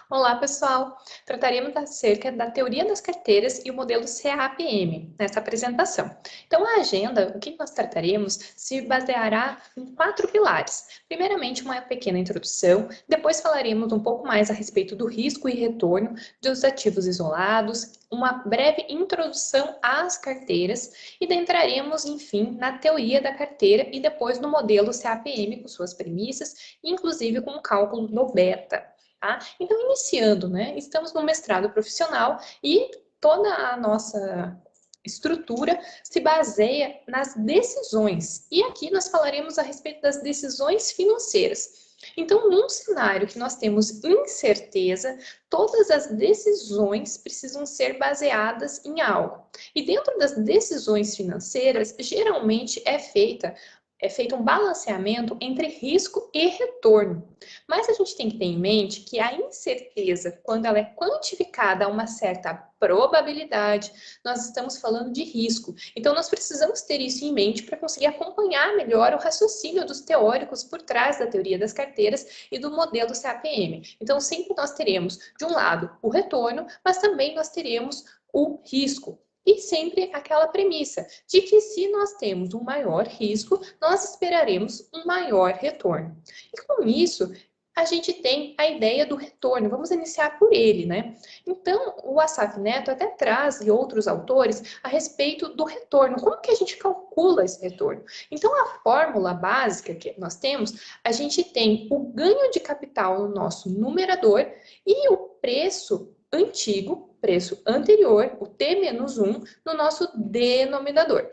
Olá, pessoal! Trataremos acerca da teoria das carteiras e o modelo CAPM nessa apresentação. Então, a agenda, o que nós trataremos, se baseará em 4 pilares. Primeiramente, uma pequena introdução, depois falaremos um pouco mais a respeito do risco e retorno dos ativos isolados, uma breve introdução às carteiras e entraremos, enfim, na teoria da carteira e depois no modelo CAPM com suas premissas, inclusive com o cálculo do beta. Tá? Então, iniciando, né? Estamos no mestrado profissional e toda a nossa estrutura se baseia nas decisões. E aqui nós falaremos a respeito das decisões financeiras. Então, num cenário que nós temos incerteza, todas as decisões precisam ser baseadas em algo. E dentro das decisões financeiras, geralmente é feito um balanceamento entre risco e retorno. Mas a gente tem que ter em mente que a incerteza, quando ela é quantificada a uma certa probabilidade, nós estamos falando de risco. Então, nós precisamos ter isso em mente para conseguir acompanhar melhor o raciocínio dos teóricos por trás da teoria das carteiras e do modelo CAPM. Então, sempre nós teremos, de um lado, o retorno, mas também nós teremos o risco. E sempre aquela premissa de que se nós temos um maior risco, nós esperaremos um maior retorno. E com isso, a gente tem a ideia do retorno. Vamos iniciar por ele, né? Então, o Asaf Neto até traz, e outros autores, a respeito do retorno. Como que a gente calcula esse retorno? Então, a fórmula básica que nós temos, a gente tem o ganho de capital no nosso numerador e o preço antigo, preço anterior, o T-1, no nosso denominador.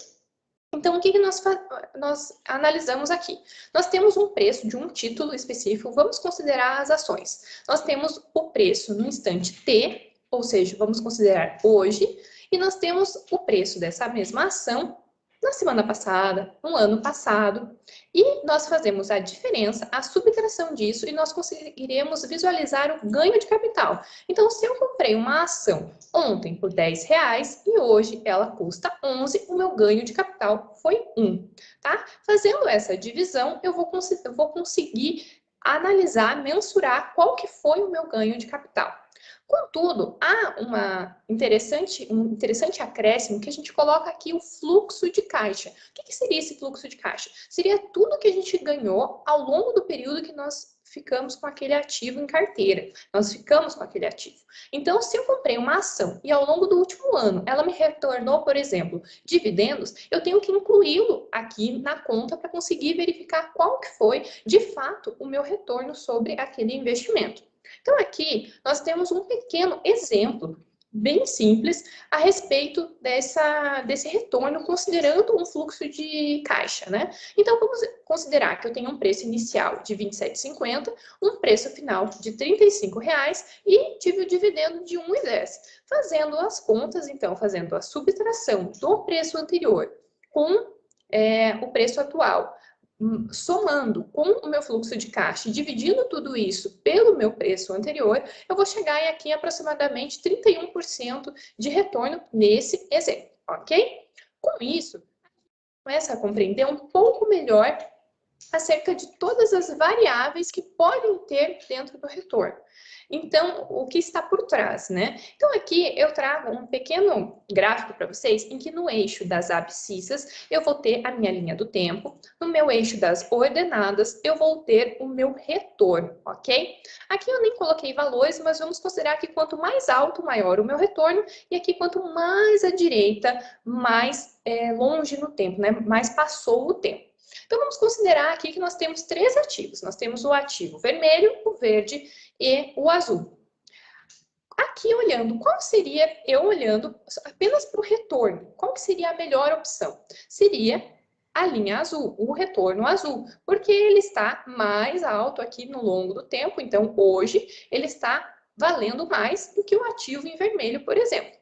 Então, o que nós analisamos aqui? Nós temos um preço de um título específico, vamos considerar as ações. Nós temos o preço no instante T, ou seja, vamos considerar hoje, e nós temos o preço dessa mesma ação na semana passada, no ano passado, e nós fazemos a diferença, a subtração disso, e nós conseguiremos visualizar o ganho de capital. Então, se eu comprei uma ação ontem por R$10 e hoje ela custa 11, o meu ganho de capital foi 1, tá? Fazendo essa divisão, eu vou conseguir analisar, mensurar qual que foi o meu ganho de capital. Contudo, há um interessante acréscimo que a gente coloca aqui o fluxo de caixa. O que seria esse fluxo de caixa? Seria tudo que a gente ganhou ao longo do período que nós ficamos com aquele ativo em carteira. Nós ficamos com aquele ativo. Então, se eu comprei uma ação e ao longo do último ano ela me retornou, por exemplo, dividendos, eu tenho que incluí-lo aqui na conta para conseguir verificar qual que foi, de fato, o meu retorno sobre aquele investimento. Então, aqui nós temos um pequeno exemplo bem simples a respeito desse retorno, considerando um fluxo de caixa, né? Então, vamos considerar que eu tenho um preço inicial de R$ 27,50, um preço final de R$ 35,00 e tive o dividendo de R$ 1,10. Fazendo as contas, então, fazendo a subtração do preço anterior com o preço atual, somando com o meu fluxo de caixa e dividindo tudo isso pelo meu preço anterior, eu vou chegar aqui em aproximadamente 31% de retorno nesse exemplo, ok? Com isso, começa a compreender um pouco melhor acerca de todas as variáveis que podem ter dentro do retorno. Então, o que está por trás, né? Então, aqui eu trago um pequeno gráfico para vocês, em que no eixo das abscissas eu vou ter a minha linha do tempo, no meu eixo das ordenadas eu vou ter o meu retorno, ok? Aqui eu nem coloquei valores, mas vamos considerar que quanto mais alto, maior o meu retorno, e aqui quanto mais à direita, mais longe no tempo, né? Mais passou o tempo. Então, vamos considerar aqui que nós temos 3 ativos. Nós temos o ativo vermelho, o verde e o azul. Aqui, olhando, qual seria, eu olhando apenas para o retorno, qual que seria a melhor opção? Seria a linha azul, o retorno azul, porque ele está mais alto aqui no longo do tempo, então hoje ele está valendo mais do que o ativo em vermelho, por exemplo.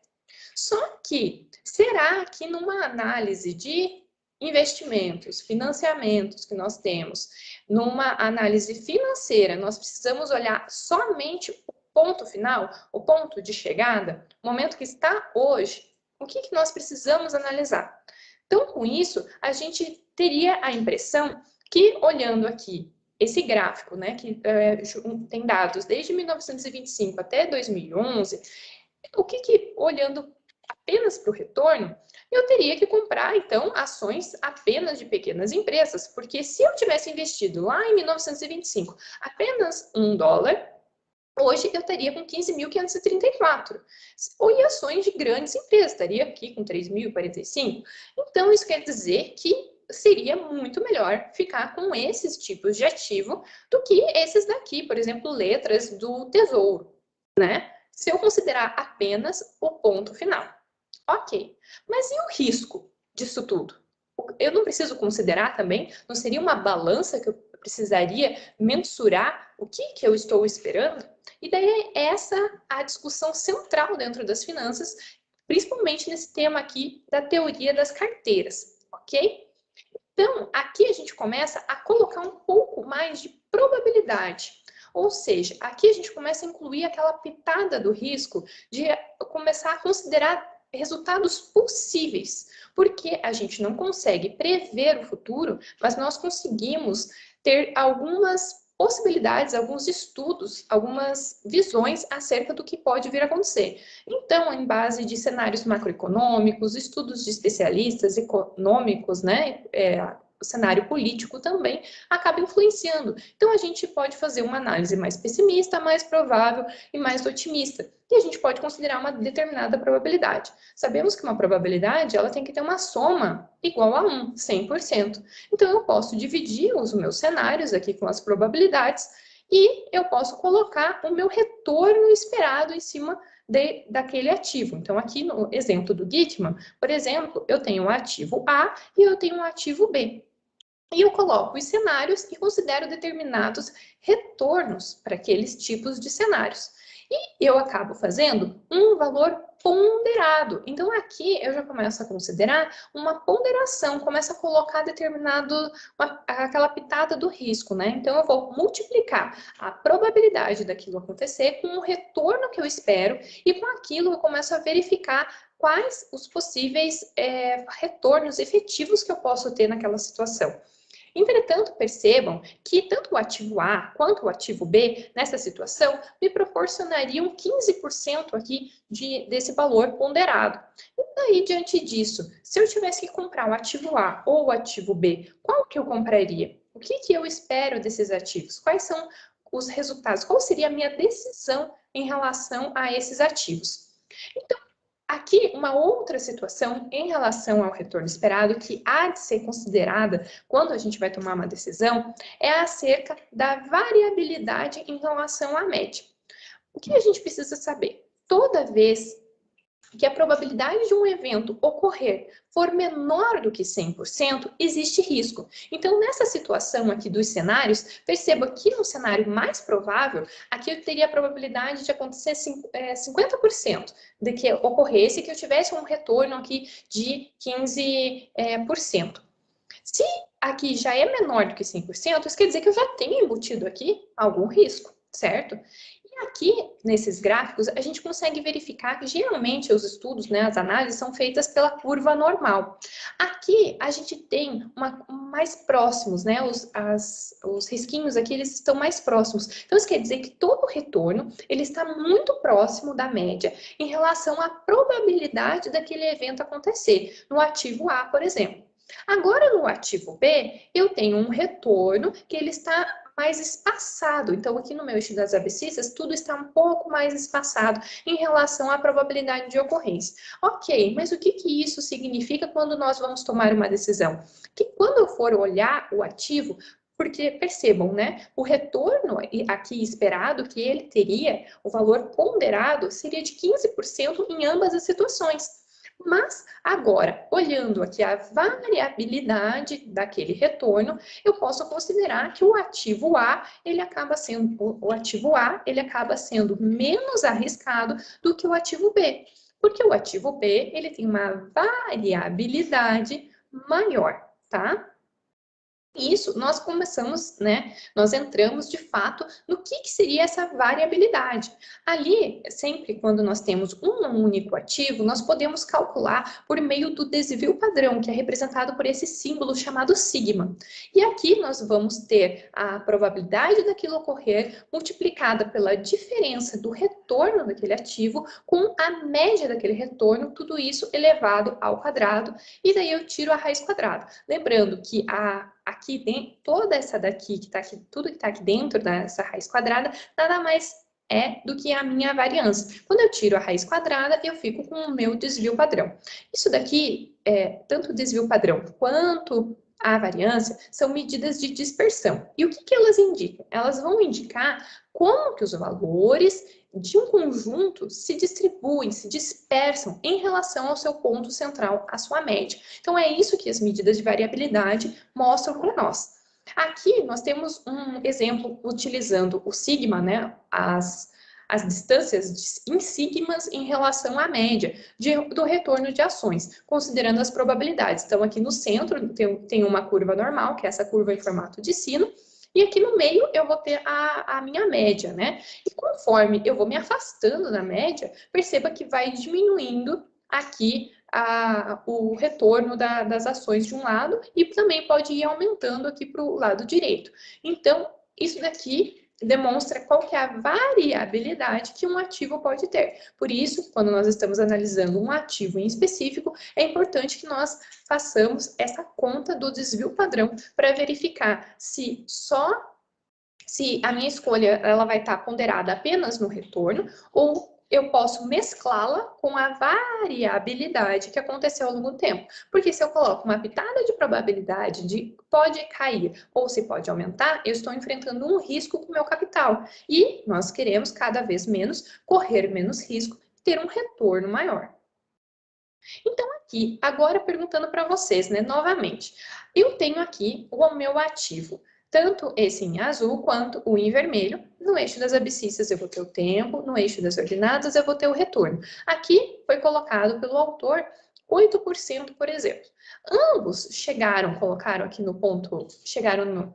Só que, será que numa análise de investimentos, financiamentos que nós temos, numa análise financeira, nós precisamos olhar somente o ponto final, o ponto de chegada, o momento que está hoje, o que nós precisamos analisar? Então, com isso, a gente teria a impressão que, olhando aqui esse gráfico, né, que tem dados desde 1925 até 2011, olhando apenas para o retorno, eu teria que comprar, então, ações apenas de pequenas empresas, porque se eu tivesse investido lá em 1925 apenas $1, hoje eu estaria com 15.534. Ou ações de grandes empresas, estaria aqui com 3.045. Então, isso quer dizer que seria muito melhor ficar com esses tipos de ativo do que esses daqui, por exemplo, letras do Tesouro, né? Se eu considerar apenas o ponto final. Ok, mas e o risco disso tudo? Eu não preciso considerar também, não seria uma balança que eu precisaria mensurar o que eu estou esperando? E daí é essa a discussão central dentro das finanças, principalmente nesse tema aqui da teoria das carteiras, ok? Então, aqui a gente começa a colocar um pouco mais de probabilidade. Ou seja, aqui a gente começa a incluir aquela pitada do risco de começar a considerar resultados possíveis, porque a gente não consegue prever o futuro, mas nós conseguimos ter algumas possibilidades, alguns estudos, algumas visões acerca do que pode vir a acontecer. Então, em base de cenários macroeconômicos, estudos de especialistas econômicos, né, o cenário político também acaba influenciando. Então, a gente pode fazer uma análise mais pessimista, mais provável e mais otimista. E a gente pode considerar uma determinada probabilidade. Sabemos que uma probabilidade ela tem que ter uma soma igual a 1, 100%. Então, eu posso dividir os meus cenários aqui com as probabilidades e eu posso colocar o meu retorno esperado em cima daquele ativo. Então, aqui no exemplo do Gitman, por exemplo, eu tenho um ativo A e eu tenho um ativo B. E eu coloco os cenários e considero determinados retornos para aqueles tipos de cenários. E eu acabo fazendo um valor ponderado. Então, aqui eu já começo a considerar uma ponderação, começo a colocar aquela pitada do risco, né? Então, eu vou multiplicar a probabilidade daquilo acontecer com o retorno que eu espero e com aquilo eu começo a verificar quais os possíveis retornos efetivos que eu posso ter naquela situação. Entretanto, percebam que tanto o ativo A quanto o ativo B, nessa situação, me proporcionariam 15% aqui desse valor ponderado. E daí, diante disso, se eu tivesse que comprar o ativo A ou o ativo B, qual que eu compraria? O que eu espero desses ativos? Quais são os resultados? Qual seria a minha decisão em relação a esses ativos? Então, aqui, uma outra situação em relação ao retorno esperado que há de ser considerada quando a gente vai tomar uma decisão é acerca da variabilidade em relação à média. O que a gente precisa saber? Toda vez que a probabilidade de um evento ocorrer for menor do que 100%, existe risco. Então, nessa situação aqui dos cenários, perceba que no cenário mais provável, aqui eu teria a probabilidade de acontecer 50% de que ocorresse que eu tivesse um retorno aqui de 15%. Se aqui já é menor do que 100%, isso quer dizer que eu já tenho embutido aqui algum risco, certo? Aqui, nesses gráficos, a gente consegue verificar que geralmente os estudos, né, as análises são feitas pela curva normal. Aqui, a gente tem mais próximos, né, os risquinhos aqui, eles estão mais próximos. Então, isso quer dizer que todo o retorno, ele está muito próximo da média em relação à probabilidade daquele evento acontecer, no ativo A, por exemplo. Agora, no ativo B, eu tenho um retorno que ele está mais espaçado. Então, aqui no meu eixo das abscissas, tudo está um pouco mais espaçado em relação à probabilidade de ocorrência. Ok, mas o que isso significa quando nós vamos tomar uma decisão? Que quando eu for olhar o ativo, porque percebam, né? O retorno aqui esperado que ele teria, o valor ponderado, seria de 15% em ambas as situações. Mas agora, olhando aqui a variabilidade daquele retorno, eu posso considerar que o ativo A, ele acaba sendo menos arriscado do que o ativo B, porque o ativo B, ele tem uma variabilidade maior, tá? Isso, nós começamos, né? Nós entramos de fato no que seria essa variabilidade. Ali, sempre quando nós temos um único ativo, nós podemos calcular por meio do desvio padrão, que é representado por esse símbolo chamado sigma. E aqui nós vamos ter a probabilidade daquilo ocorrer multiplicada pela diferença do retorno daquele ativo com a média daquele retorno, tudo isso elevado ao quadrado, e daí eu tiro a raiz quadrada. Lembrando que aqui dentro, toda essa daqui, que está aqui, tudo que está aqui dentro dessa raiz quadrada, nada mais é do que a minha variância. Quando eu tiro a raiz quadrada, eu fico com o meu desvio padrão. Isso daqui, tanto o desvio padrão quanto a variância, são medidas de dispersão. E o que elas indicam? Elas vão indicar como que os valores de um conjunto se distribuem, se dispersam em relação ao seu ponto central, à sua média. Então, é isso que as medidas de variabilidade mostram para nós. Aqui, nós temos um exemplo utilizando o sigma, né, as distâncias em sigmas em relação à média do retorno de ações, considerando as probabilidades. Então, aqui no centro tem uma curva normal, que é essa curva em formato de sino, e aqui no meio eu vou ter a minha média, né? E conforme eu vou me afastando da média, perceba que vai diminuindo aqui o retorno das ações de um lado e também pode ir aumentando aqui para o lado direito. Então, isso daqui demonstra qual que é a variabilidade que um ativo pode ter. Por isso, quando nós estamos analisando um ativo em específico, é importante que nós façamos essa conta do desvio padrão para verificar se a minha escolha ela vai estar ponderada apenas no retorno ou eu posso mesclá-la com a variabilidade que aconteceu ao longo do tempo. Porque se eu coloco uma pitada de probabilidade de pode cair ou se pode aumentar, eu estou enfrentando um risco com o meu capital. E nós queremos cada vez menos, correr menos risco, ter um retorno maior. Então, aqui, agora perguntando para vocês, né, novamente, eu tenho aqui o meu ativo, tanto esse em azul quanto o em vermelho. No eixo das abscissas eu vou ter o tempo, no eixo das ordinadas eu vou ter o retorno. Aqui foi colocado pelo autor 8%, por exemplo. Ambos colocaram aqui no ponto,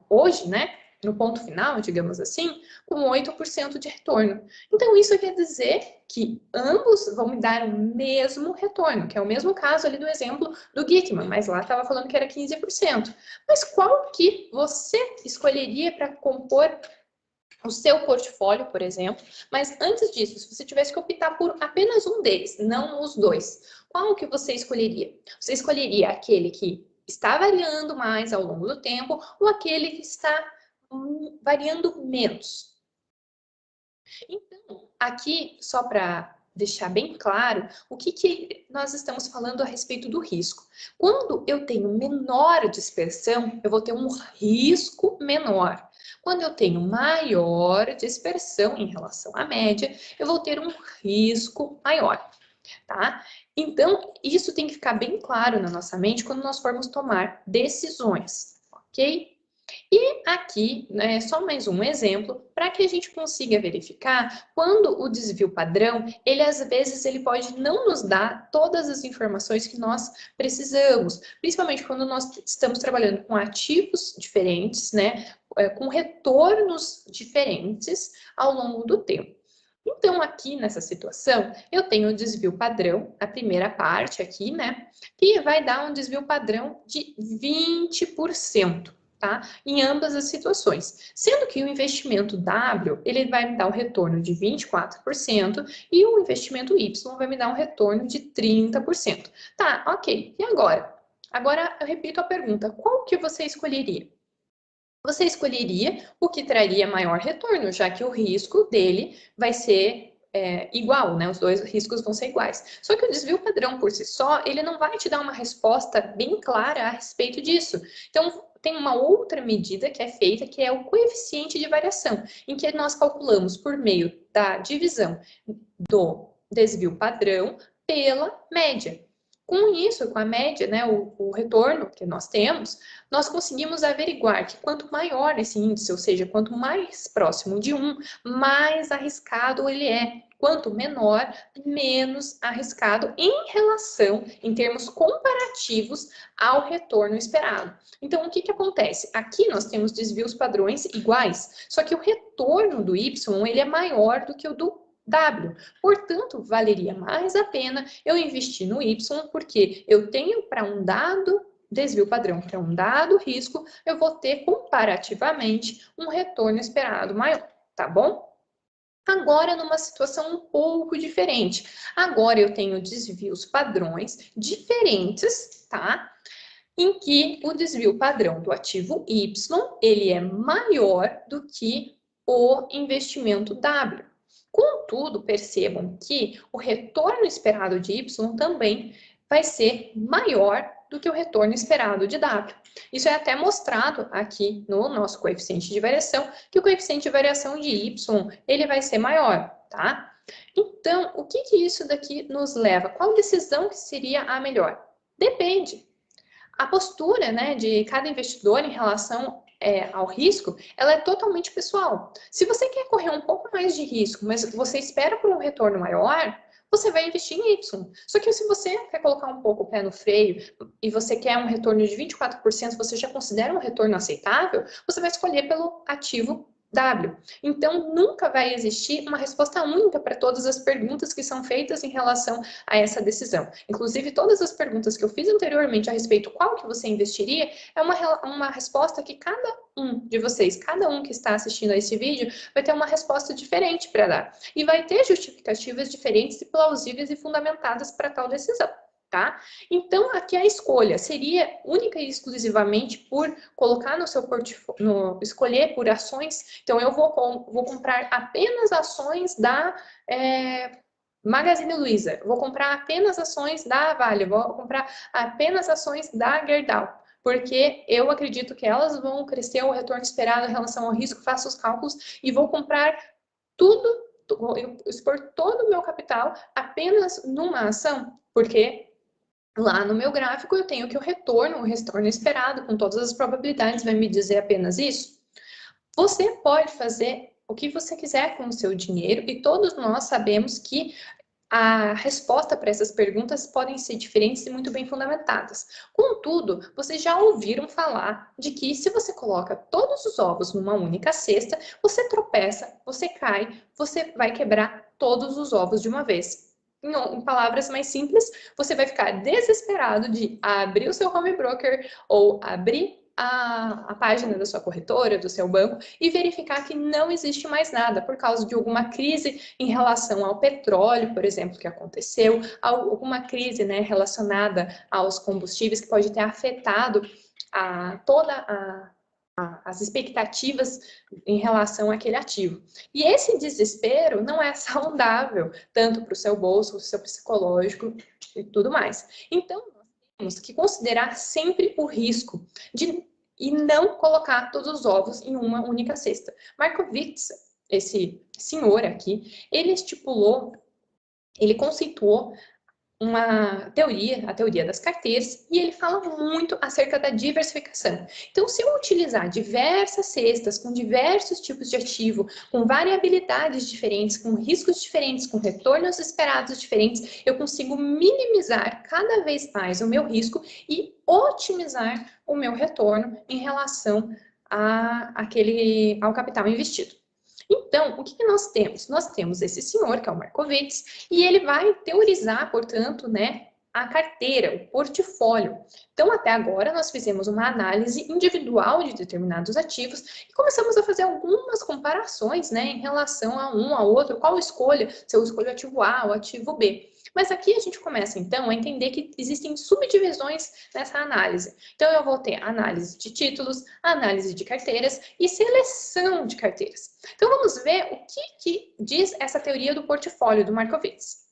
hoje, né, no ponto final, digamos assim, com 8% de retorno. Então, isso quer dizer que ambos vão me dar o mesmo retorno, que é o mesmo caso ali do exemplo do Geekman, mas lá estava falando que era 15%. Mas qual que você escolheria para compor o seu portfólio, por exemplo? Mas antes disso, se você tivesse que optar por apenas um deles, não os dois, qual que você escolheria? Você escolheria aquele que está variando mais ao longo do tempo ou aquele que está variando menos? Então, aqui, só para deixar bem claro, o que nós estamos falando a respeito do risco. Quando eu tenho menor dispersão, eu vou ter um risco menor. Quando eu tenho maior dispersão em relação à média, eu vou ter um risco maior, tá? Então, isso tem que ficar bem claro na nossa mente quando nós formos tomar decisões, ok? E aqui, né, só mais um exemplo, para que a gente consiga verificar quando o desvio padrão, ele às vezes ele pode não nos dar todas as informações que nós precisamos, principalmente quando nós estamos trabalhando com ativos diferentes, né, com retornos diferentes ao longo do tempo. Então, aqui nessa situação, eu tenho o desvio padrão, a primeira parte aqui, né, que vai dar um desvio padrão de 20%. Tá? Em ambas as situações. Sendo que o investimento W, ele vai me dar um retorno de 24% e o investimento Y vai me dar um retorno de 30%. Tá, ok. E agora? Agora eu repito a pergunta, qual que você escolheria? Você escolheria o que traria maior retorno, já que o risco dele vai ser igual, né? Os dois riscos vão ser iguais. Só que o desvio padrão por si só, ele não vai te dar uma resposta bem clara a respeito disso. Então, tem uma outra medida que é feita, que é o coeficiente de variação, em que nós calculamos por meio da divisão do desvio padrão pela média. Com isso, com a média, né, o retorno que nós temos, nós conseguimos averiguar que quanto maior esse índice, ou seja, quanto mais próximo de 1, mais arriscado ele é. Quanto menor, menos arriscado em relação, em termos comparativos, ao retorno esperado. Então, o que acontece? Aqui nós temos desvios padrões iguais, só que o retorno do Y ele é maior do que o do W. Portanto, valeria mais a pena eu investir no Y, porque eu tenho para um dado desvio padrão, para um dado risco, eu vou ter comparativamente um retorno esperado maior, tá bom? Agora, numa situação um pouco diferente. Agora eu tenho desvios padrões diferentes, tá? Em que o desvio padrão do ativo Y, ele é maior do que o investimento W. Contudo, percebam que o retorno esperado de Y também vai ser maior do que o retorno esperado de W. Isso é até mostrado aqui no nosso coeficiente de variação, que o coeficiente de variação de Y, ele vai ser maior, tá? Então, o que isso daqui nos leva? Qual decisão que seria a melhor? Depende. A postura, né, de cada investidor em relação ao risco, ela é totalmente pessoal. Se você quer correr um pouco mais de risco, mas você espera por um retorno maior, você vai investir em Y. Só que se você quer colocar um pouco o pé no freio e você quer um retorno de 24%, você já considera um retorno aceitável, você vai escolher pelo ativo W. Então, nunca vai existir uma resposta única para todas as perguntas que são feitas em relação a essa decisão. Inclusive, todas as perguntas que eu fiz anteriormente a respeito qual que você investiria, é uma resposta que cada um de vocês, cada um que está assistindo a esse vídeo, vai ter uma resposta diferente para dar. E vai ter justificativas diferentes e plausíveis e fundamentadas para tal decisão. Tá? Então, aqui a escolha seria única e exclusivamente por colocar no seu portfólio, escolher por ações. Então, eu vou comprar apenas ações da Magazine Luiza, vou comprar apenas ações da Vale, vou comprar apenas ações da Gerdau, porque eu acredito que elas vão crescer o retorno esperado em relação ao risco, faço os cálculos e vou comprar tudo, vou expor todo o meu capital apenas numa ação, porque lá no meu gráfico eu tenho que o retorno esperado, com todas as probabilidades, vai me dizer apenas isso. Você pode fazer o que você quiser com o seu dinheiro e todos nós sabemos que a resposta para essas perguntas podem ser diferentes e muito bem fundamentadas. Contudo, vocês já ouviram falar de que se você coloca todos os ovos numa única cesta, você tropeça, você cai, você vai quebrar todos os ovos de uma vez. Em palavras mais simples, você vai ficar desesperado de abrir o seu home broker ou abrir a página da sua corretora, do seu banco, e verificar que não existe mais nada por causa de alguma crise em relação ao petróleo, por exemplo, que aconteceu, alguma crise, né, relacionada aos combustíveis que pode ter afetado as expectativas em relação àquele ativo. E esse desespero não é saudável, tanto para o seu bolso, para o seu psicológico e tudo mais. Então, nós temos que considerar sempre o risco e não colocar todos os ovos em uma única cesta. Markowitz, esse senhor aqui, ele conceituou a teoria das carteiras, e ele fala muito acerca da diversificação. Então, se eu utilizar diversas cestas com diversos tipos de ativo, com variabilidades diferentes, com riscos diferentes, com retornos esperados diferentes, eu consigo minimizar cada vez mais o meu risco e otimizar o meu retorno em relação ao capital investido. Então, o que nós temos? Nós temos esse senhor, que é o Markowitz, e ele vai teorizar, portanto, né, a carteira, o portfólio. Então, até agora, nós fizemos uma análise individual de determinados ativos e começamos a fazer algumas comparações, né, em relação a um ao outro, qual escolha, se eu escolho o ativo A ou ativo B. Mas aqui a gente começa, então, a entender que existem subdivisões nessa análise. Então, eu vou ter análise de títulos, análise de carteiras e seleção de carteiras. Então, vamos ver o que diz essa teoria do portfólio do Markowitz.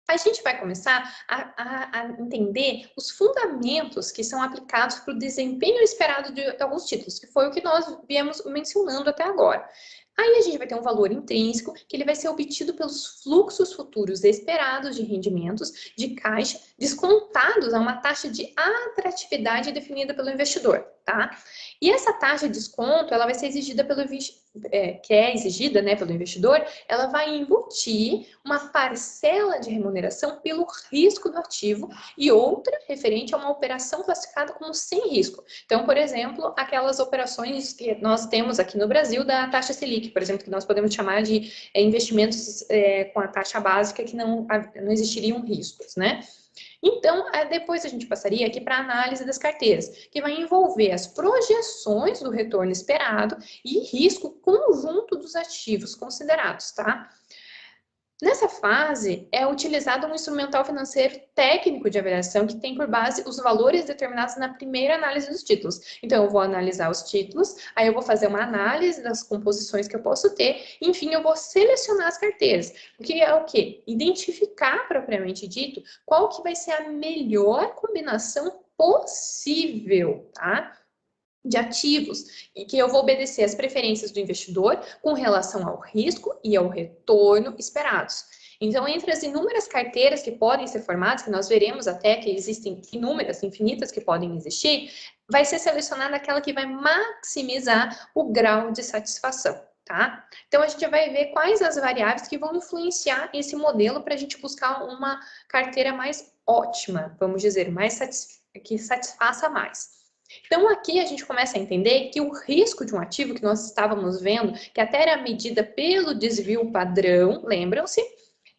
A gente vai começar a entender os fundamentos que são aplicados para o desempenho esperado de alguns títulos, que foi o que nós viemos mencionando até agora. Aí a gente vai ter um valor intrínseco, que ele vai ser obtido pelos fluxos futuros esperados de rendimentos de caixa, descontados a uma taxa de atratividade definida pelo investidor, tá? E essa taxa de desconto, ela vai ser exigida que é exigida, né, pelo investidor, ela vai embutir uma parcela de remuneração pelo risco do ativo e outra referente a uma operação classificada como sem risco. Então, por exemplo, aquelas operações que nós temos aqui no Brasil da taxa Selic, por exemplo, que nós podemos chamar de investimentos com a taxa básica que não existiriam riscos, né? Então, depois a gente passaria aqui para a análise das carteiras, que vai envolver as projeções do retorno esperado e risco conjunto dos ativos considerados, tá? Nessa fase, é utilizado um instrumental financeiro técnico de avaliação que tem por base os valores determinados na primeira análise dos títulos. Então, eu vou analisar os títulos, aí eu vou fazer uma análise das composições que eu posso ter, enfim, eu vou selecionar as carteiras. O que é o quê? Identificar, propriamente dito, qual que vai ser a melhor combinação possível, tá? De ativos e que eu vou obedecer às preferências do investidor com relação ao risco e ao retorno esperados. Então, entre as inúmeras carteiras que podem ser formadas, que nós veremos até que existem inúmeras, infinitas que podem existir, vai ser selecionada aquela que vai maximizar o grau de satisfação, tá? Então, a gente vai ver quais as variáveis que vão influenciar esse modelo para a gente buscar uma carteira mais ótima, vamos dizer, que satisfaça mais. Então, aqui a gente começa a entender que o risco de um ativo que nós estávamos vendo, que até era medida pelo desvio padrão, lembram-se?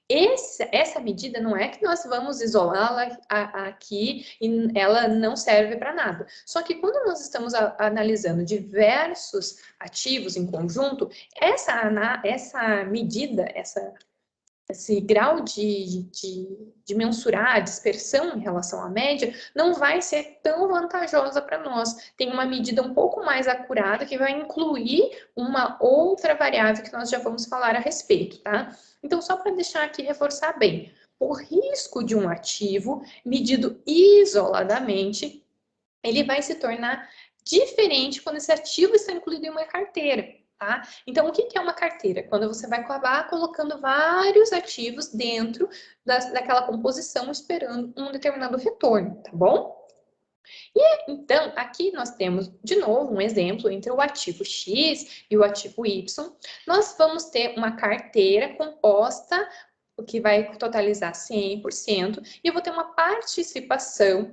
Essa medida não é que nós vamos isolá-la aqui e ela não serve para nada. Só que quando nós estamos analisando diversos ativos em conjunto, essa medida, esse grau de mensurar a dispersão em relação à média não vai ser tão vantajosa para nós. Tem uma medida um pouco mais acurada que vai incluir uma outra variável que nós já vamos falar a respeito, tá? Então, só para deixar aqui reforçar bem, o risco de um ativo medido isoladamente, ele vai se tornar diferente quando esse ativo está incluído em uma carteira. Tá? Então, o que é uma carteira? Quando você vai acabar colocando vários ativos dentro daquela composição esperando um determinado retorno, tá bom? E então, aqui nós temos, de novo, um exemplo entre o ativo X e o ativo Y. Nós vamos ter uma carteira composta, o que vai totalizar 100%, e eu vou ter uma participação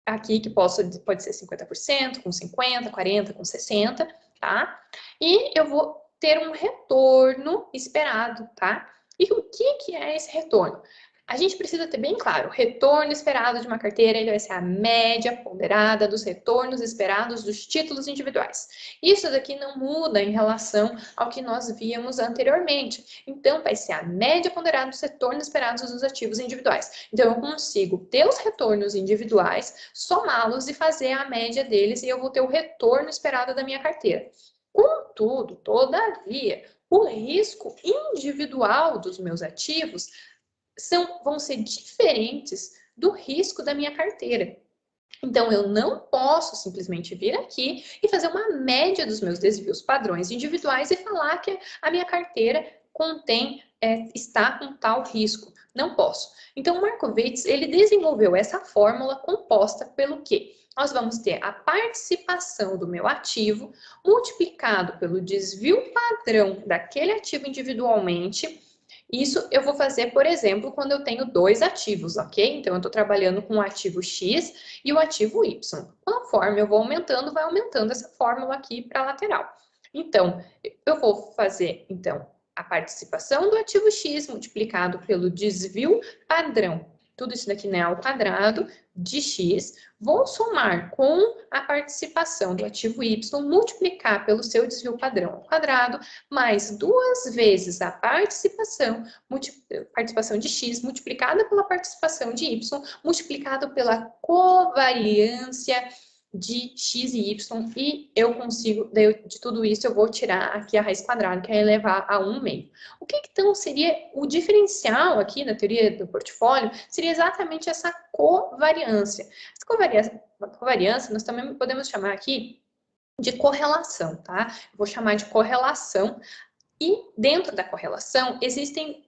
aqui que pode ser 50%, com 50%, 40%, com 60%, tá? E eu vou ter um retorno esperado, tá? E o que é esse retorno? A gente precisa ter bem claro, o retorno esperado de uma carteira ele vai ser a média ponderada dos retornos esperados dos títulos individuais. Isso daqui não muda em relação ao que nós víamos anteriormente. Então, vai ser a média ponderada dos retornos esperados dos ativos individuais. Então, eu consigo ter os retornos individuais, somá-los e fazer a média deles e eu vou ter o retorno esperado da minha carteira. Contudo, todavia, o risco individual dos meus ativos vão ser diferentes do risco da minha carteira. Então, eu não posso simplesmente vir aqui e fazer uma média dos meus desvios padrões individuais e falar que a minha carteira está com tal risco. Não posso. Então, o Markowitz, ele desenvolveu essa fórmula composta pelo quê? Nós vamos ter a participação do meu ativo multiplicado pelo desvio padrão daquele ativo individualmente. Isso eu vou fazer, por exemplo, quando eu tenho dois ativos, ok? Então, eu estou trabalhando com o ativo X e o ativo Y. Conforme eu vou aumentando, vai aumentando essa fórmula aqui para a lateral. Então, eu vou fazer, então, a participação do ativo X multiplicado pelo desvio padrão. Tudo isso daqui né, ao quadrado de X. Vou somar com a participação do ativo Y, multiplicar pelo seu desvio padrão ao quadrado, mais duas vezes a participação de X multiplicada pela participação de Y, multiplicado pela covariância de X e Y, e eu consigo, de tudo isso, eu vou tirar aqui a raiz quadrada, que é elevar a 1 meio. O que então seria o diferencial aqui na teoria do portfólio? Seria exatamente essa covariância. Essa covariância nós também podemos chamar aqui de correlação, tá? Eu vou chamar de correlação E dentro da correlação, existem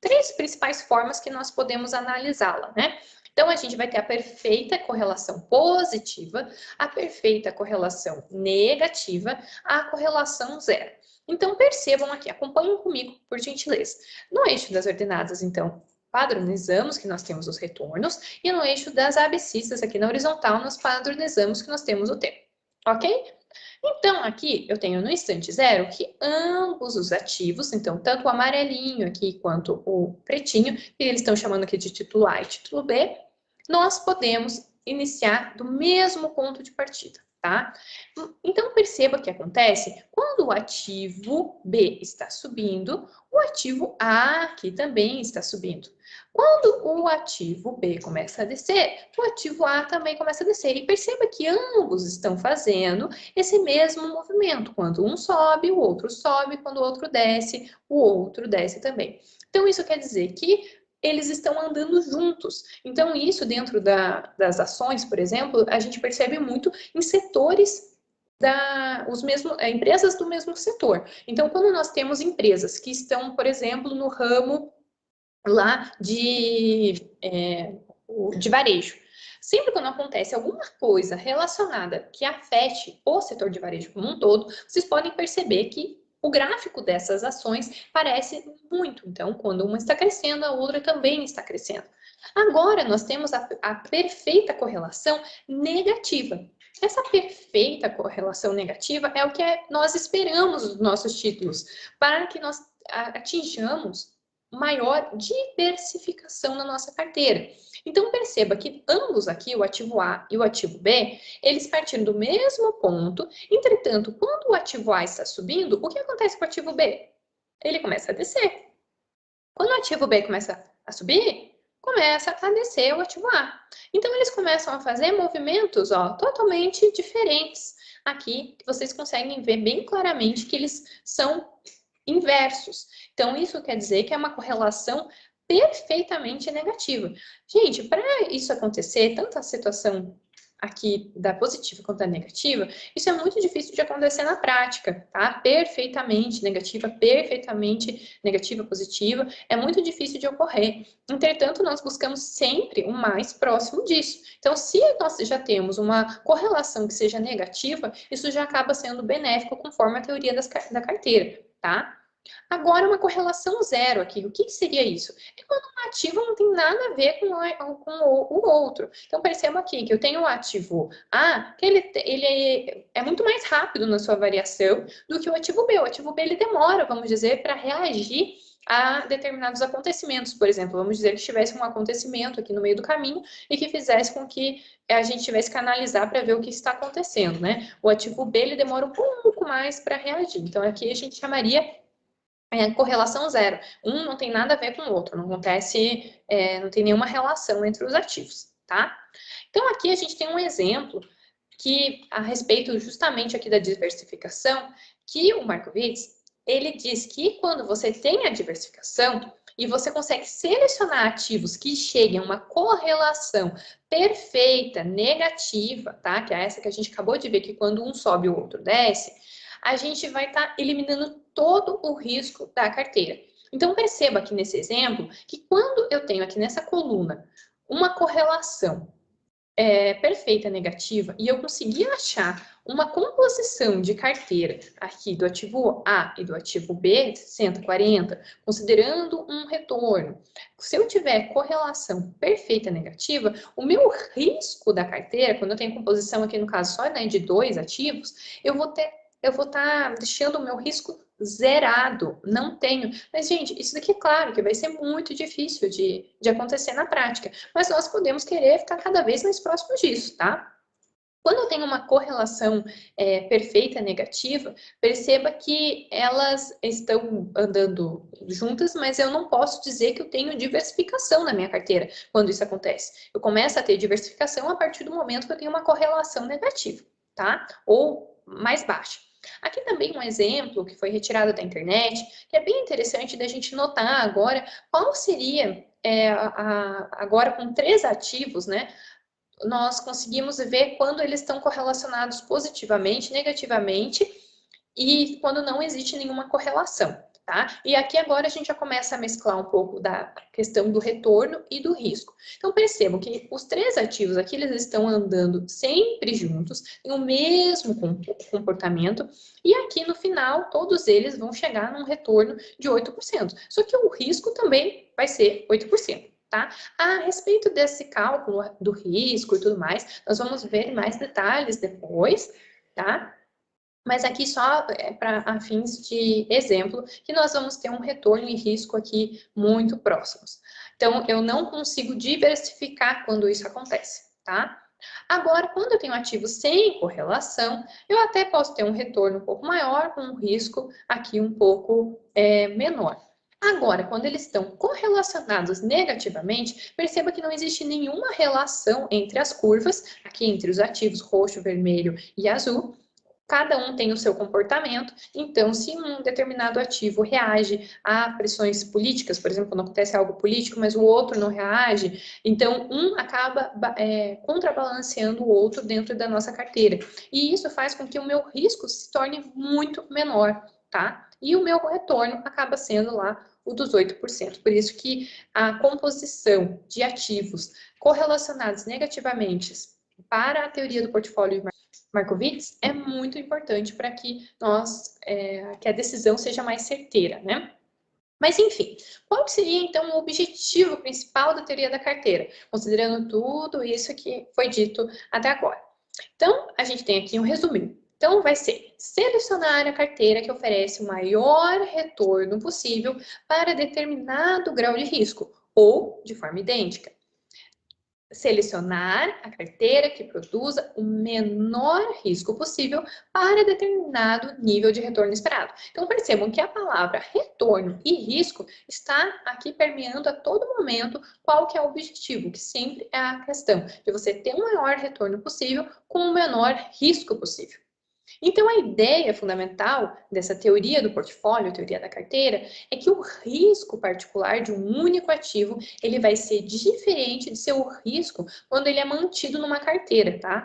três principais formas que nós podemos analisá-la, né? Então, a gente vai ter a perfeita correlação positiva, a perfeita correlação negativa, a correlação zero. Então, percebam aqui, acompanhem comigo, por gentileza. No eixo das ordenadas, então, padronizamos que nós temos os retornos, e no eixo das abscissas, aqui na horizontal, nós padronizamos que nós temos o tempo, ok? Então, aqui eu tenho no instante zero que ambos os ativos, então, tanto o amarelinho aqui quanto o pretinho, que eles estão chamando aqui de título A e título B, nós podemos iniciar do mesmo ponto de partida, tá? Então, perceba o que acontece quando o ativo B está subindo, o ativo A aqui também está subindo. Quando o ativo B começa a descer, o ativo A também começa a descer. E perceba que ambos estão fazendo esse mesmo movimento. Quando um sobe, o outro sobe. Quando o outro desce também. Então, isso quer dizer que eles estão andando juntos. Então, isso dentro das ações, por exemplo, a gente percebe muito em setores empresas do mesmo setor. Então, quando nós temos empresas que estão, por exemplo, no ramo lá de varejo. Sempre quando acontece alguma coisa relacionada que afete o setor de varejo como um todo, vocês podem perceber que o gráfico dessas ações parece muito. Então, quando uma está crescendo, a outra também está crescendo. Agora, nós temos a perfeita correlação negativa. Essa perfeita correlação negativa é o que nós esperamos dos nossos títulos, para que nós atinjamos maior diversificação na nossa carteira. Então, perceba que ambos aqui, o ativo A e o ativo B, eles partiram do mesmo ponto. Entretanto, quando o ativo A está subindo, o que acontece com o ativo B? Ele começa a descer. Quando o ativo B começa a subir, começa a descer o ativo A. Então, eles começam a fazer movimentos totalmente diferentes. Aqui, vocês conseguem ver bem claramente que eles são inversos. Então, isso quer dizer que é uma correlação perfeitamente negativa. Gente, para isso acontecer, tanto a situação aqui da positiva quanto da negativa, isso é muito difícil de acontecer na prática, tá? Perfeitamente negativa, positiva, é muito difícil de ocorrer. Entretanto, nós buscamos sempre o mais próximo disso. Então, se nós já temos uma correlação que seja negativa, isso já acaba sendo benéfico conforme a teoria da carteira, tá? Agora, uma correlação zero aqui. O que seria isso? É quando um ativo não tem nada a ver com o outro. Então, perceba aqui que eu tenho o ativo A, que ele é muito mais rápido na sua variação do que o ativo B. O ativo B, ele demora, vamos dizer, para reagir a determinados acontecimentos. Por exemplo, vamos dizer que tivesse um acontecimento aqui no meio do caminho e que fizesse com que a gente tivesse que analisar para ver o que está acontecendo, né? O ativo B, ele demora um pouco mais para reagir. Então, aqui a gente chamaria correlação zero. Um não tem nada a ver com o outro, não acontece, não tem nenhuma relação entre os ativos, tá? Então, aqui a gente tem um exemplo que, a respeito justamente aqui da diversificação, que o Markowitz, ele diz que quando você tem a diversificação e você consegue selecionar ativos que cheguem a uma correlação perfeita, negativa, tá? Que é essa que a gente acabou de ver, que quando um sobe, o outro desce, a gente vai estar eliminando todo o risco da carteira. Então, perceba aqui nesse exemplo que quando eu tenho aqui nessa coluna uma correlação perfeita negativa e eu conseguir achar uma composição de carteira aqui do ativo A e do ativo B, 60, 40, considerando um retorno, se eu tiver correlação perfeita negativa, o meu risco da carteira, quando eu tenho composição aqui no caso só de dois ativos, eu vou estar deixando o meu risco zerado, não tenho. Mas, gente, isso daqui é claro que vai ser muito difícil de acontecer na prática, mas nós podemos querer ficar cada vez mais próximo disso, tá? Quando eu tenho uma correlação perfeita negativa, perceba que elas estão andando juntas, mas eu não posso dizer que eu tenho diversificação na minha carteira quando isso acontece. Eu começo a ter diversificação a partir do momento que eu tenho uma correlação negativa, tá? Ou mais baixa. Aqui também um exemplo que foi retirado da internet, que é bem interessante da gente notar agora qual seria, agora com 3 ativos, né? Nós conseguimos ver quando eles estão correlacionados positivamente, negativamente e quando não existe nenhuma correlação. Tá? E aqui agora a gente já começa a mesclar um pouco da questão do retorno e do risco. Então percebam que os três ativos aqui eles estão andando sempre juntos, têm o mesmo comportamento, e aqui no final todos eles vão chegar num retorno de 8%. Só que o risco também vai ser 8%. Tá? A respeito desse cálculo do risco e tudo mais, nós vamos ver mais detalhes depois, tá? Mas aqui só para fins de exemplo, que nós vamos ter um retorno e risco aqui muito próximos. Então, eu não consigo diversificar quando isso acontece, tá? Agora, quando eu tenho ativos sem correlação, eu até posso ter um retorno um pouco maior, com um risco aqui um pouco menor. Agora, quando eles estão correlacionados negativamente, perceba que não existe nenhuma relação entre as curvas, aqui entre os ativos roxo, vermelho e azul. Cada um tem o seu comportamento, então, se um determinado ativo reage a pressões políticas, por exemplo, quando acontece algo político, mas o outro não reage, então um acaba contrabalanceando o outro dentro da nossa carteira. E isso faz com que o meu risco se torne muito menor, tá? E o meu retorno acaba sendo lá o dos 8%. Por isso que a composição de ativos correlacionados negativamente para a teoria do portfólio Markowitz é muito importante para que que a decisão seja mais certeira, né? Mas, enfim, qual seria, então, o objetivo principal da teoria da carteira, considerando tudo isso que foi dito até agora? Então, a gente tem aqui um resuminho. Então, vai ser selecionar a carteira que oferece o maior retorno possível para determinado grau de risco, ou de forma idêntica. Selecionar a carteira que produza o menor risco possível para determinado nível de retorno esperado. Então, percebam que a palavra retorno e risco está aqui permeando a todo momento qual que é o objetivo, que sempre é a questão de você ter o maior retorno possível com o menor risco possível. Então, a ideia fundamental dessa teoria do portfólio, teoria da carteira, é que o risco particular de um único ativo, ele vai ser diferente de seu risco quando ele é mantido numa carteira, tá?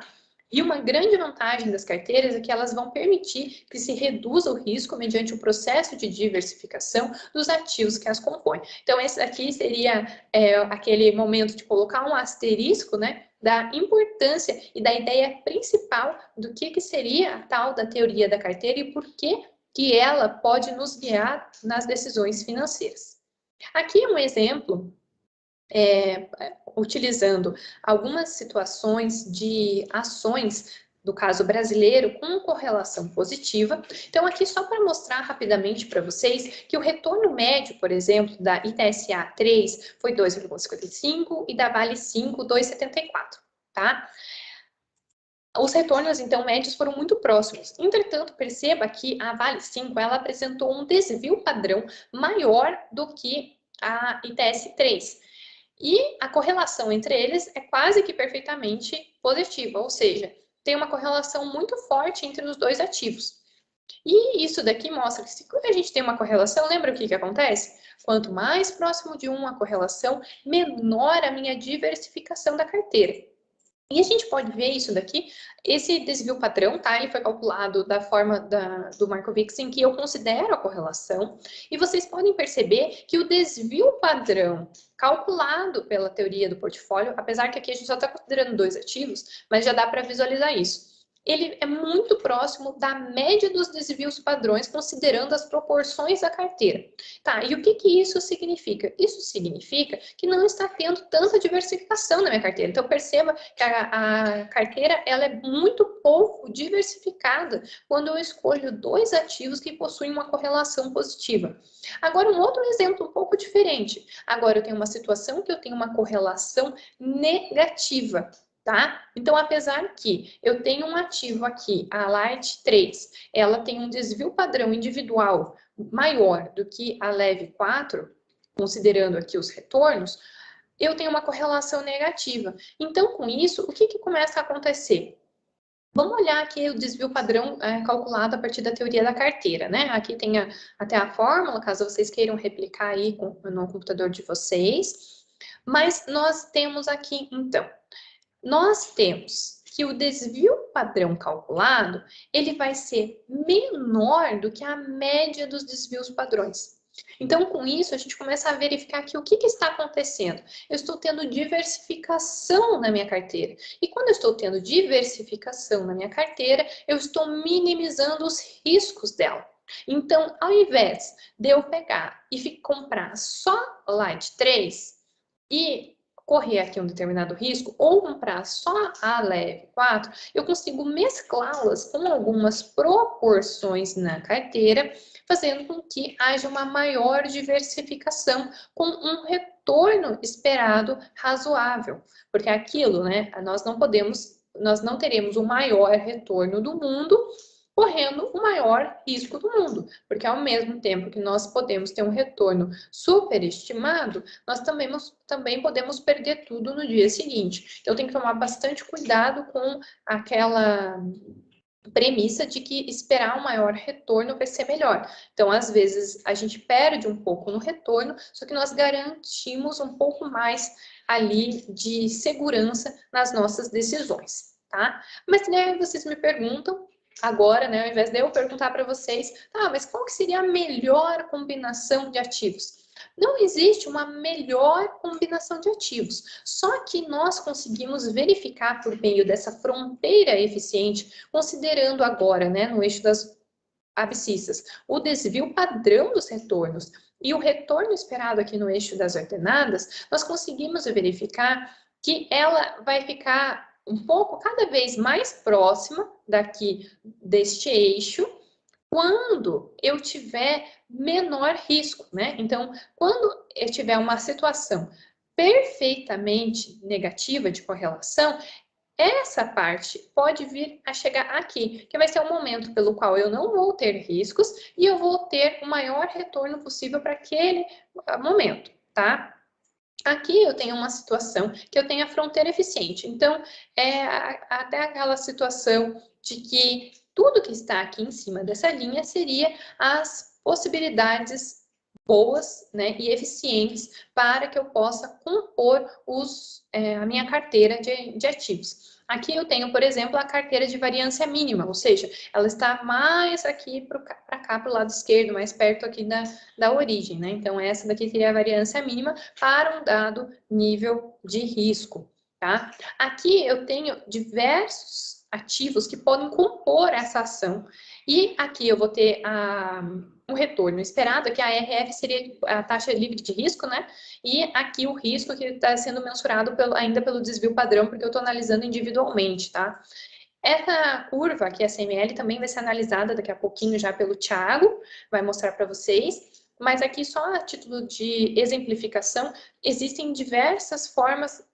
E uma grande vantagem das carteiras é que elas vão permitir que se reduza o risco mediante o processo de diversificação dos ativos que as compõem. Então, esse aqui seria aquele momento de colocar um asterisco, né? Da importância e da ideia principal do que seria a tal da teoria da carteira e por que ela pode nos guiar nas decisões financeiras. Aqui um exemplo, utilizando algumas situações de ações do caso brasileiro com correlação positiva. Então, aqui só para mostrar rapidamente para vocês que o retorno médio, por exemplo, da ITSA 3 foi 2,55 e da Vale 5, 2,74, tá? Os retornos, então, médios foram muito próximos. Entretanto, perceba que a Vale 5, ela apresentou um desvio padrão maior do que a ITS 3. E a correlação entre eles é quase que perfeitamente positiva, ou seja, tem uma correlação muito forte entre os dois ativos. E isso daqui mostra que se quando a gente tem uma correlação, lembra o que acontece? Quanto mais próximo de a correlação, menor a minha diversificação da carteira. E a gente pode ver isso daqui, esse desvio padrão, tá? Ele foi calculado da forma do Markowitz, em que eu considero a correlação, e vocês podem perceber que o desvio padrão calculado pela teoria do portfólio, apesar que aqui a gente só está considerando dois ativos, mas já dá para visualizar isso. Ele é muito próximo da média dos desvios padrões, considerando as proporções da carteira. Tá, e o que isso significa? Isso significa que não está tendo tanta diversificação na minha carteira. Então, perceba que a carteira ela é muito pouco diversificada quando eu escolho dois ativos que possuem uma correlação positiva. Agora, um outro exemplo um pouco diferente. Agora, eu tenho uma situação que eu tenho uma correlação negativa. Tá? Então, apesar que eu tenho um ativo aqui, a Light 3, ela tem um desvio padrão individual maior do que a Leve 4, considerando aqui os retornos, eu tenho uma correlação negativa. Então, com isso, o que começa a acontecer? Vamos olhar aqui o desvio padrão calculado a partir da teoria da carteira, né? Aqui tem até a fórmula, caso vocês queiram replicar aí no computador de vocês. Mas nós temos aqui, então, nós temos que o desvio padrão calculado, ele vai ser menor do que a média dos desvios padrões. Então, com isso, a gente começa a verificar aqui o que está acontecendo. Eu estou tendo diversificação na minha carteira. E quando eu estou tendo diversificação na minha carteira, eu estou minimizando os riscos dela. Então, ao invés de eu pegar e comprar só Light 3 e correr aqui um determinado risco, ou comprar só a leve 4, eu consigo mesclá-las com algumas proporções na carteira, fazendo com que haja uma maior diversificação, com um retorno esperado razoável. Porque aquilo, né, nós não teremos o maior retorno do mundo, correndo o maior risco do mundo, porque ao mesmo tempo que nós podemos ter um retorno superestimado, nós também podemos perder tudo no dia seguinte. Então tem que tomar bastante cuidado com aquela premissa de que esperar um maior retorno vai ser melhor. Então, às vezes, a gente perde um pouco no retorno, só que nós garantimos um pouco mais ali de segurança nas nossas decisões, tá? Mas né, vocês me perguntam agora, né, ao invés de eu perguntar para vocês, tá, mas qual que seria a melhor combinação de ativos? Não existe uma melhor combinação de ativos, só que nós conseguimos verificar por meio dessa fronteira eficiente, considerando agora, né, no eixo das abscissas, o desvio padrão dos retornos e o retorno esperado aqui no eixo das ordenadas, nós conseguimos verificar que ela vai ficar um pouco cada vez mais próxima daqui deste eixo, quando eu tiver menor risco, né? Então, quando eu tiver uma situação perfeitamente negativa de correlação, essa parte pode vir a chegar aqui, que vai ser um momento pelo qual eu não vou ter riscos e eu vou ter o maior retorno possível para aquele momento, tá? Aqui eu tenho uma situação que eu tenho a fronteira eficiente. Então, até aquela situação de que tudo que está aqui em cima dessa linha seria as possibilidades boas, né, e eficientes para que eu possa compor a minha carteira de ativos. Aqui eu tenho, por exemplo, a carteira de variância mínima, ou seja, ela está mais aqui para cá, para o lado esquerdo, mais perto aqui da origem, né? Então, essa daqui seria a variância mínima para um dado nível de risco, tá? Aqui eu tenho diversos ativos que podem compor essa ação. E aqui eu vou ter um retorno esperado, que a ARF seria a taxa livre de risco, né? E aqui o risco que está sendo mensurado ainda pelo desvio padrão, porque eu estou analisando individualmente, tá? Essa curva aqui, a CML, também vai ser analisada daqui a pouquinho já pelo Thiago, vai mostrar para vocês. Mas aqui, só a título de exemplificação, existem diversas formas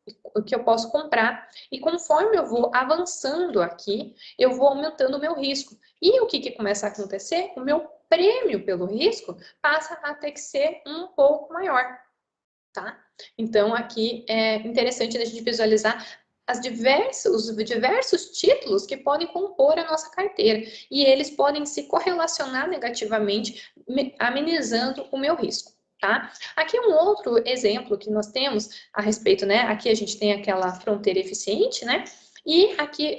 que eu posso comprar. E conforme eu vou avançando aqui, eu vou aumentando o meu risco. E o que começa a acontecer? O meu prêmio pelo risco passa a ter que ser um pouco maior, tá? Então, aqui é interessante a gente visualizar os diversos títulos que podem compor a nossa carteira. E eles podem se correlacionar negativamente, amenizando o meu risco, tá? Aqui um outro exemplo que nós temos a respeito, né? Aqui a gente tem aquela fronteira eficiente, né? E aqui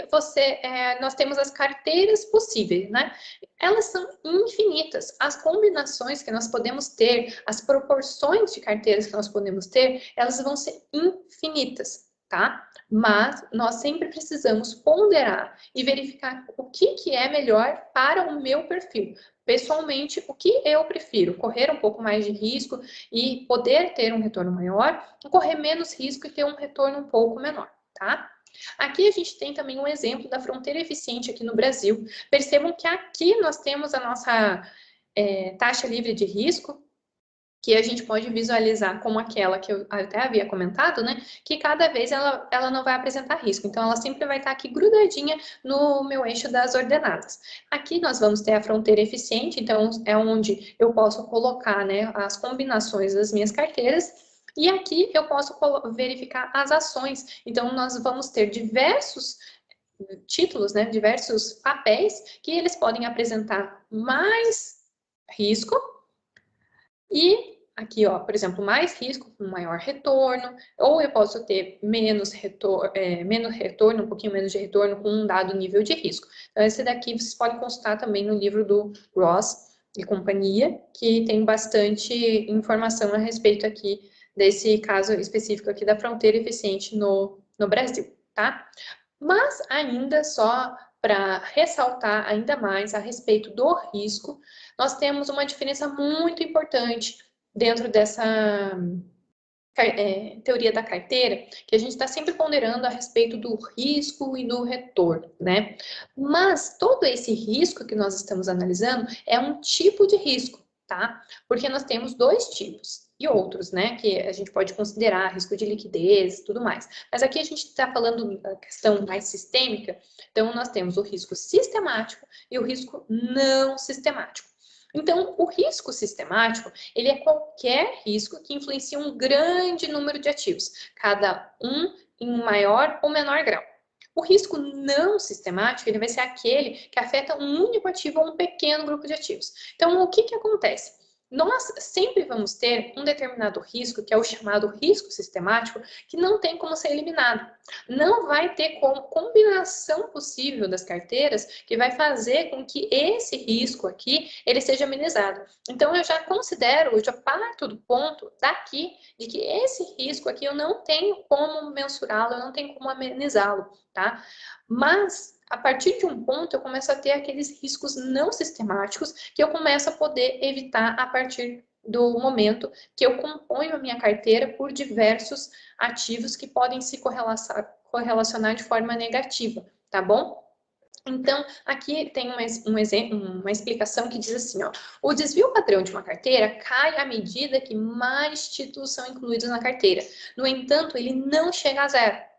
nós temos as carteiras possíveis, né? Elas são infinitas. As combinações que nós podemos ter, as proporções de carteiras que nós podemos ter, elas vão ser infinitas, tá? Mas nós sempre precisamos ponderar e verificar o que é melhor para o meu perfil. Pessoalmente, o que eu prefiro? Correr um pouco mais de risco e poder ter um retorno maior, ou correr menos risco e ter um retorno um pouco menor, tá? Aqui a gente tem também um exemplo da fronteira eficiente aqui no Brasil. Percebam que aqui nós temos a nossa taxa livre de risco, que a gente pode visualizar como aquela que eu até havia comentado, né? Que cada vez ela não vai apresentar risco. Então, ela sempre vai estar aqui grudadinha no meu eixo das ordenadas. Aqui nós vamos ter a fronteira eficiente, então é onde eu posso colocar, né, as combinações das minhas carteiras. E aqui eu posso verificar as ações. Então, nós vamos ter diversos títulos, né, diversos papéis que eles podem apresentar mais risco e aqui, ó, por exemplo, mais risco com maior retorno, ou eu posso ter menos retorno, um pouquinho menos de retorno com um dado nível de risco. Então, esse daqui vocês podem consultar também no livro do Ross e companhia, que tem bastante informação a respeito aqui desse caso específico aqui da fronteira eficiente no Brasil, tá? Mas ainda só para ressaltar ainda mais a respeito do risco, nós temos uma diferença muito importante dentro dessa teoria da carteira, que a gente está sempre ponderando a respeito do risco e do retorno, né? Mas todo esse risco que nós estamos analisando é um tipo de risco, tá? Porque nós temos dois tipos e outros, né? Que a gente pode considerar risco de liquidez e tudo mais. Mas aqui a gente está falando da questão mais sistêmica, então nós temos o risco sistemático e o risco não sistemático. Então, o risco sistemático, ele é qualquer risco que influencia um grande número de ativos, cada um em maior ou menor grau. O risco não sistemático, ele vai ser aquele que afeta um único ativo ou um pequeno grupo de ativos. Então, o que acontece? Nós sempre vamos ter um determinado risco, que é o chamado risco sistemático, que não tem como ser eliminado. Não vai ter como combinação possível das carteiras que vai fazer com que esse risco aqui, ele seja amenizado. Então, eu já considero, eu já parto do ponto daqui, de que esse risco aqui eu não tenho como mensurá-lo, eu não tenho como amenizá-lo, tá? Mas a partir de um ponto, eu começo a ter aqueles riscos não sistemáticos que eu começo a poder evitar a partir do momento que eu componho a minha carteira por diversos ativos que podem se correlacionar de forma negativa, tá bom? Então, aqui tem uma explicação que diz assim, ó, o desvio padrão de uma carteira cai à medida que mais títulos são incluídos na carteira. No entanto, ele não chega a zero.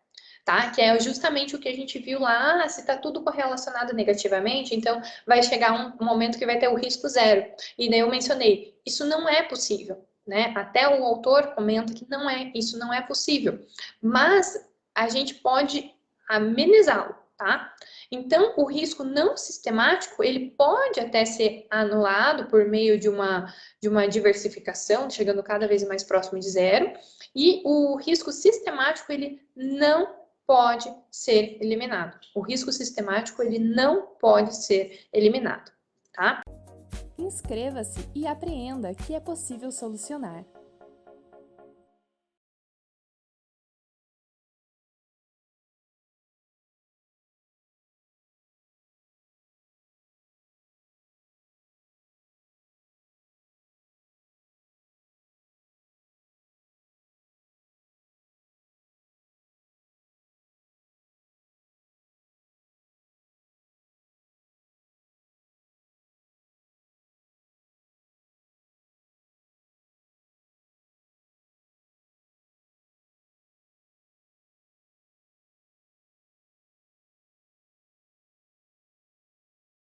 Tá? Que é justamente o que a gente viu lá, se está tudo correlacionado negativamente, então vai chegar um momento que vai ter o risco zero. E daí eu mencionei, isso não é possível, né? Até o autor comenta que isso não é possível. Mas a gente pode amenizá-lo, tá? Então, o risco não sistemático, ele pode até ser anulado por meio de uma diversificação, chegando cada vez mais próximo de zero, e o risco sistemático, ele não pode ser eliminado. O risco sistemático, ele não pode ser eliminado, tá? Inscreva-se e apreenda que é possível solucionar.